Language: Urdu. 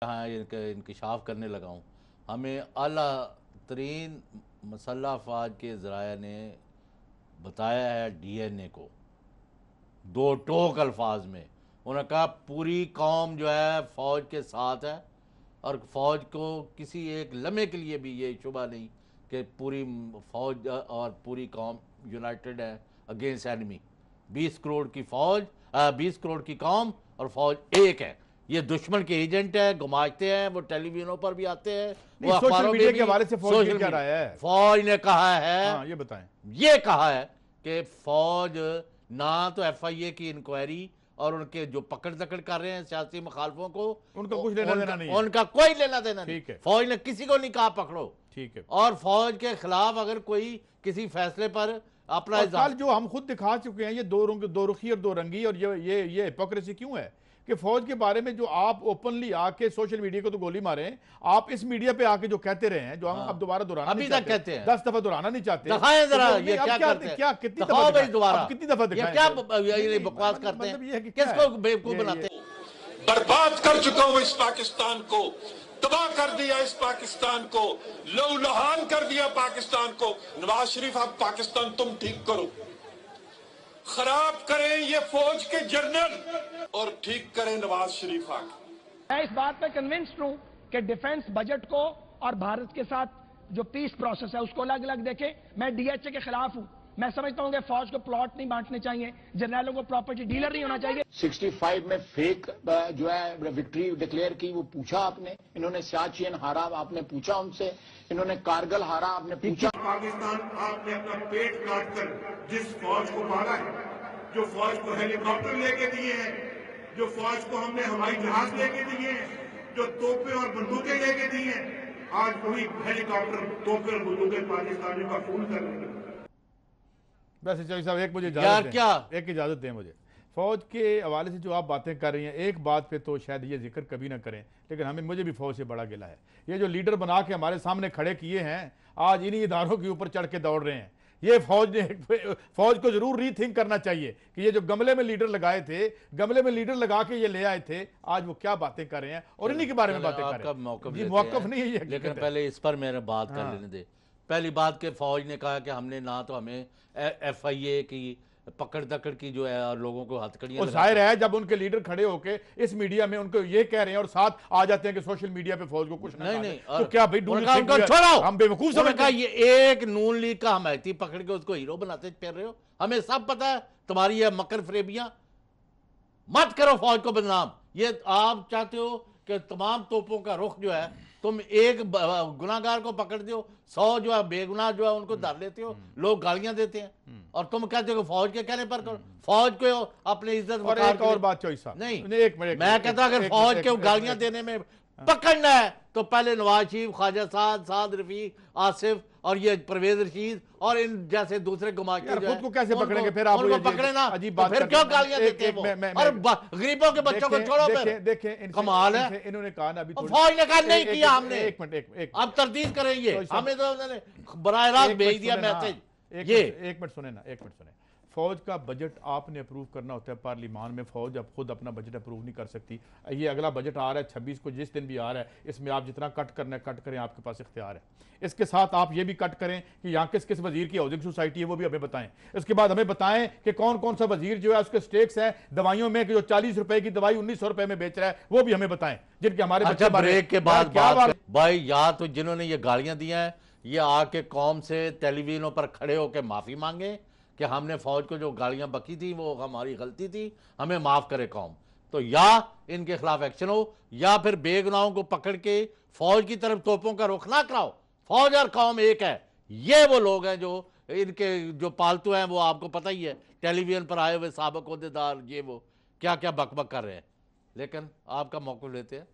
یہاں انکشاف کرنے لگا ہوں. ہمیں اعلیٰ ترین مسلح افواج کے ذرائع نے بتایا ہے ڈی این اے کو دو ٹوک الفاظ میں. انہوں نے کہا پوری قوم جو ہے فوج کے ساتھ ہے اور فوج کو کسی ایک لمحے کے لیے بھی یہ شبہ نہیں کہ پوری فوج اور پوری قوم یونائٹڈ ہے اگینسٹ اینمی. 20 کروڑ کی فوج 20 کروڑ کی قوم اور فوج ایک ہے. یہ دشمن کے ایجنٹ ہے، گماشتے ہیں، وہ ٹیلی ویژنوں پر بھی آتے ہیں، وہ اخباروں میڈیا کے حوالے سے فوج کیا رہا ہے؟ فوج نے کہا ہے، یہ بتائیں، یہ کہا ہے کہ فوج نہ تو ایف آئی اے کی انکوائری اور ان کے جو پکڑ دکڑ کر رہے ہیں سیاسی مخالفوں کو، ان کا کچھ لینا دینا نہیں ہے، ان کا کوئی لینا دینا نہیں. ٹھیک ہے، فوج نے کسی کو نہیں کہا پکڑو. ٹھیک ہے. اور فوج کے خلاف اگر کوئی کسی فیصلے پر اپنا کل جو ہم خود دکھا چکے ہیں یہ دو رخی اور دو رنگی، اور یہ ہپوکریسی کیوں ہے کہ فوج کے بارے میں جو آپ اوپنلی آ کے سوشل میڈیا کو تو گولی مارے، آپ اس میڈیا پہ آ کے جو کہتے رہے ہیں، جو ہم اب دوبارہ دہرانا نہیں چاہتے، ابھی تک کہتے ہیں، 10 دفعہ دہرانا نہیں چاہتے. دکھائیں ذرا یہ کیا کرتے ہیں، کتنی دکھاؤ بھائی دوبارہ، اب کتنی دفعہ دکھائیں؟ یہ کیا بکواس کرتے ہیں، کس کو بیوقوف بناتے ہیں؟ برباد کر چکا ہوں اس پاکستان کو، تباہ کر دیا اس پاکستان کو، لہو لہان کر دیا پاکستان کو. نواز شریف اب پاکستان تم ٹھیک کرو، خراب کریں یہ فوج کے جنرل اور ٹھیک کریں نواز شریف آگے. میں اس بات پہ کنونسڈ ہوں کہ ڈیفنس بجٹ کو اور بھارت کے ساتھ جو پیس پروسیس ہے اس کو الگ الگ دیکھیں. میں ڈی ایچ اے کے خلاف ہوں. میں سمجھتا ہوں کہ فوج کو پلاٹ نہیں بانٹنے چاہیے، جنرلوں کو پراپرٹی ڈیلر نہیں ہونا چاہیے. 65 میں فیک جو ہے وکٹری ڈکلیئر کی، وہ پوچھا آپ نے. انہوں نے سیاچین ہارا، آپ نے پوچھا ان سے. انہوں نے کارگل ہارا، آپ نے پوچھا. پاکستان آپ نے اپنا پیٹ کاٹ کر جس فوج کو مارا ہے، جو فوج کو ہیلی کاپٹر لے کے دیے ہیں، جو فوج کو ہم نے ہوائی جہاز لے کے دیے ہیں، جو توپیں اور بندوقیں لے کے دی ہیں، آج وہی ہیلی کاپٹر توپیں اور بندوقیں پاکستانیوں کا خون کر رہے ہیں. ویسے چوہدری صاحب ایک مجھے اجازت دیں مجھے فوج کے حوالے سے جو آپ باتیں کر رہی ہیں، ایک بات پہ تو شاید یہ ذکر کبھی نہ کریں، لیکن مجھے بھی فوج سے بڑا گلہ ہے. یہ جو لیڈر بنا کے ہمارے سامنے کھڑے کیے ہیں، آج انہی اداروں کے اوپر چڑھ کے دوڑ رہے ہیں. یہ فوج کو ضرور ری تھنک کرنا چاہیے کہ یہ جو گملے میں لیڈر لگائے تھے، گملے میں لیڈر لگا کے یہ لے آئے تھے، آج وہ کیا باتیں کر رہے ہیں اور انہی کے بارے میں باتیں کر رہے ہیں. موقف نہیں ہے یہ، لیکن پہلے اس پر میرے بات کر لینے دے. پہلی بات کہ فوج نے کہا کہ ہم نے نہ تو ہمیں ایف آئی اے کی پکڑ دکڑ کی جو ہے اور لوگوں کو ہتھکڑیاں، اور ظاہر ہے جب ان کے لیڈر کھڑے ہو کے اس میڈیا میں ان کو یہ کہہ رہے ہیں اور ساتھ آ جاتے ہیں کہ سوشل میڈیا پہ فوج کو کچھ نہیں، تو کیا بھائی ہم بے وقوف سمجھتے ہیں؟ یہ ایک نون لیگ کا حمایتی پکڑ کے اس کو ہیرو بناتے پھر رہے ہو. ہمیں سب پتا ہے تمہاری یہ مکر فریبیاں. مت کرو فوج کو بدنام. یہ آپ چاہتے ہو کہ تمام توپوں کا رخ جو ہے، تم ایک گناہگار کو پکڑ دیو، 100 جو ہے بے گناہ جو ہے ان کو دھر لیتے ہو، لوگ گالیاں دیتے ہیں اور تم کہتے ہو کہ فوج کے کہنے پر کرو. فوج کو اپنے عزت اور ایک اور بات چوہدری صاحب نہیں، میں کہتا ہوں اگر فوج کے گالیاں دینے میں پکڑنا ہے تو پہلے نواز شریف، خواجہ سعد رفیق، آصف اور یہ پرویز رشید اور ان جیسے دوسرے گماشتے جو ہیں، خود کو کیسے پکڑیں گے؟ پھر آپ ان کو پکڑے نا، پھر کیوں گالیاں دیتے ہیں اور غریبوں کے بچوں کو چھوڑو. پھر دیکھیں کمال ہے. انہوں نے کہا نا ابھی فوج نے کہا نہیں کیا ہم نے، ایک منٹ اب تردید کریں گے ہمیں تو انہوں نے براہ راست بھیج دیا میسج. یہ ایک منٹ سنیں نا، ایک منٹ سنیں. فوج کا بجٹ آپ نے اپروو کرنا ہوتا ہے پارلیمان میں. فوج اب خود اپنا بجٹ اپروو نہیں کر سکتی. یہ اگلا بجٹ آ رہا ہے 26 کو، جس دن بھی آ رہا ہے، اس میں آپ جتنا کٹ کرنا ہے کٹ کریں، آپ کے پاس اختیار ہے. اس کے ساتھ آپ یہ بھی کٹ کریں کہ یہاں کس کس وزیر کی ہاؤسنگ سوسائٹی ہے وہ بھی ہمیں بتائیں. اس کے بعد ہمیں بتائیں کہ کون کون سا وزیر جو ہے اس کے سٹیکس ہیں دوائیوں میں، کہ جو 40 روپے کی دوائی 1900 روپے میں بیچ رہا ہے، وہ بھی ہمیں بتائیں جن کے ہمارے اچھا بریک کے بعد بات بھائی. یا تو جنہوں نے یہ گالیاں دیا ہیں یہ آ کے قوم سے ٹیلی ویژنوں پر کھڑے ہو کے معافی مانگیں کہ ہم نے فوج کو جو گالیاں بکی تھی وہ ہماری غلطی تھی، ہمیں معاف کرے قوم. تو یا ان کے خلاف ایکشن ہو، یا پھر بے گناہوں کو پکڑ کے فوج کی طرف توپوں کا رخ نہ کراؤ. فوج اور قوم ایک ہے. یہ وہ لوگ ہیں جو ان کے جو پالتو ہیں، وہ آپ کو پتہ ہی ہے، ٹیلی ویژن پر آئے ہوئے سابق عہدیدار، یہ وہ کیا کیا بک بک کر رہے ہیں. لیکن آپ کا موقف لیتے ہیں.